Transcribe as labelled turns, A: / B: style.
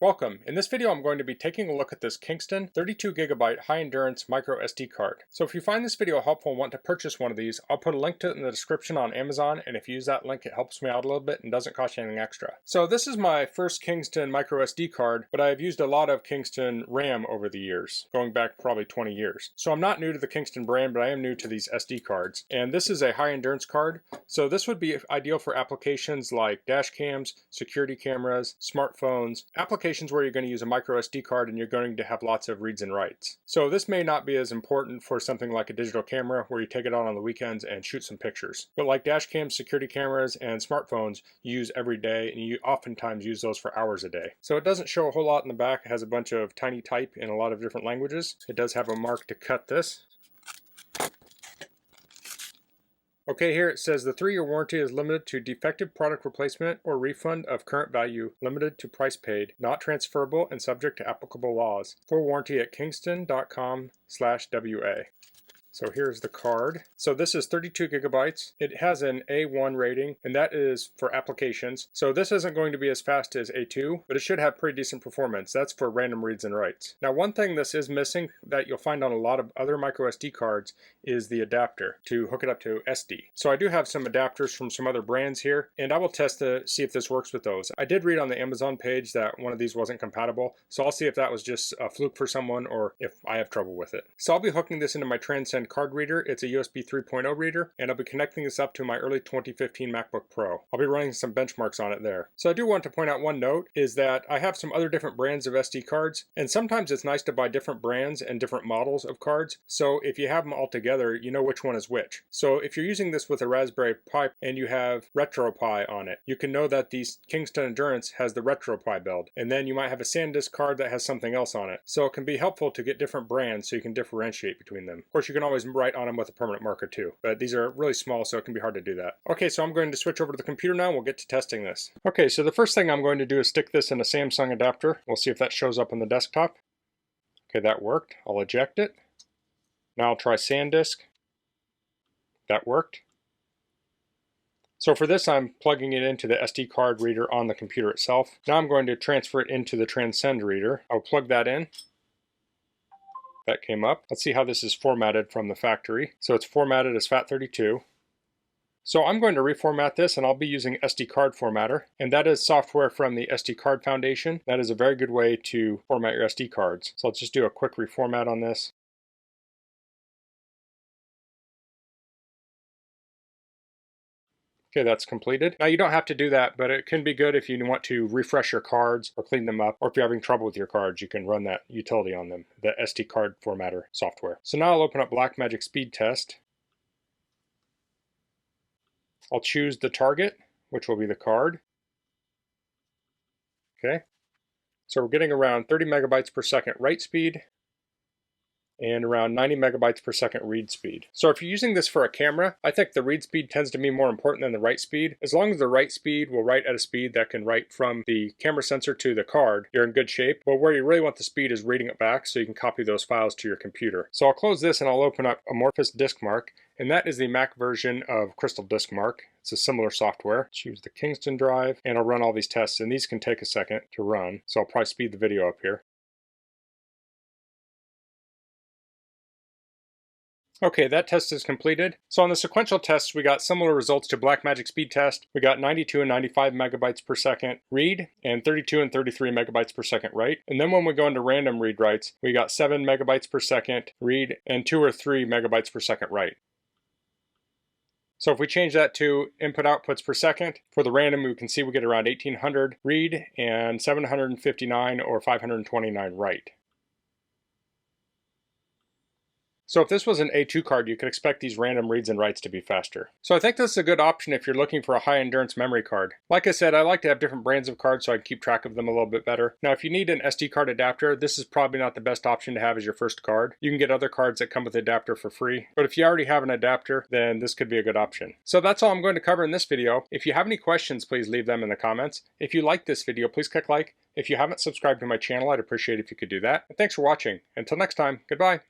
A: Welcome. In this video I'm going to be taking a look at this Kingston 32GB high-endurance microSD card. So if you find this video helpful and want to purchase one of these, I'll put a link to it in the description on Amazon, and if you use that link it helps me out a little bit and doesn't cost you anything extra. So this is my first Kingston microSD card, but I've used a lot of Kingston RAM over the years, going back probably 20 years. So I'm not new to the Kingston brand, but I am new to these SD cards. And this is a high-endurance card, so this would be ideal for applications like dash cams, security cameras, smartphones, applications where you're going to use a micro SD card and you're going to have lots of reads and writes. So this may not be as important for something like a digital camera where you take it out on the weekends and shoot some pictures. But like dash cams, security cameras, and smartphones you use every day, and you oftentimes use those for hours a day. So it doesn't show a whole lot in the back. It has a bunch of tiny type in a lot of different languages. It does have a mark to cut this. Okay, here it says the 3-year warranty is limited to defective product replacement or refund of current value, limited to price paid, not transferable and subject to applicable laws. Full warranty at kingston.com/WA. So here's the card. So this is 32 gigabytes. It has an A1 rating, and that is for applications. So this isn't going to be as fast as A2, but it should have pretty decent performance. That's for random reads and writes. Now, one thing this is missing that you'll find on a lot of other micro SD cards is the adapter to hook it up to SD. So I do have some adapters from some other brands here, and I will test to see if this works with those. I did read on the Amazon page that one of these wasn't compatible, so I'll see if that was just a fluke for someone or if I have trouble with it. So I'll be hooking this into my Transcend card reader. It's a USB 3.0 reader, and I'll be connecting this up to my early 2015 MacBook Pro. I'll be running some benchmarks on it there. So I do want to point out one note is that I have some other different brands of SD cards, and sometimes it's nice to buy different brands and different models of cards. So if you have them all together, you know which one is which. So if you're using this with a Raspberry Pi and you have RetroPie on it, you can know that the Kingston Endurance has the RetroPie build, and then you might have a SanDisk card that has something else on it. So it can be helpful to get different brands so you can differentiate between them. Of course, you can always write on them with a permanent marker too, but these are really small, so it can be hard to do that. Okay, so I'm going to switch over to the computer now and we'll get to testing this. Okay, so the first thing I'm going to do is stick this in a Samsung adapter. We'll see if that shows up on the desktop. Okay, that worked. I'll eject it. Now I'll try SanDisk. That worked. So for this, I'm plugging it into the SD card reader on the computer itself. Now I'm going to transfer it into the Transcend reader. I'll plug that in. That came up. Let's see how this is formatted from the factory. So it's formatted as FAT32. So I'm going to reformat this, and I'll be using SD card formatter, and that is software from the SD Card Foundation. That is a very good way to format your SD cards. So let's just do a quick reformat on this. Okay, that's completed. Now you don't have to do that, but it can be good if you want to refresh your cards or clean them up, or if you're having trouble with your cards, you can run that utility on them, the SD card formatter software. So now I'll open up Blackmagic Speed Test. I'll choose the target, which will be the card. Okay, so we're getting around 30 megabytes per second write speed and around 90 megabytes per second read speed. So if you're using this for a camera, I think the read speed tends to be more important than the write speed. As long as the write speed will write at a speed that can write from the camera sensor to the card, you're in good shape. But where you really want the speed is reading it back so you can copy those files to your computer. So I'll close this and I'll open up Amorphous Diskmark, and that is the Mac version of Crystal Diskmark. It's a similar software. Choose the Kingston drive, and I'll run all these tests, and these can take a second to run. So I'll probably speed the video up here. Okay, that test is completed. So on the sequential tests, we got similar results to Blackmagic Speed Test. We got 92 and 95 megabytes per second read, and 32 and 33 megabytes per second write. And then when we go into random read writes, we got 7 megabytes per second read and 2 or 3 megabytes per second write. So if we change that to input outputs per second, for the random we can see we get around 1800 read and 759 or 529 write. So if this was an A2 card, you could expect these random reads and writes to be faster. So I think this is a good option if you're looking for a high endurance memory card. Like I said, I like to have different brands of cards so I can keep track of them a little bit better. Now if you need an SD card adapter, this is probably not the best option to have as your first card. You can get other cards that come with the adapter for free, but if you already have an adapter, then this could be a good option. So that's all I'm going to cover in this video. If you have any questions, please leave them in the comments. If you like this video, please click like. If you haven't subscribed to my channel, I'd appreciate if you could do that. And thanks for watching. Until next time, goodbye.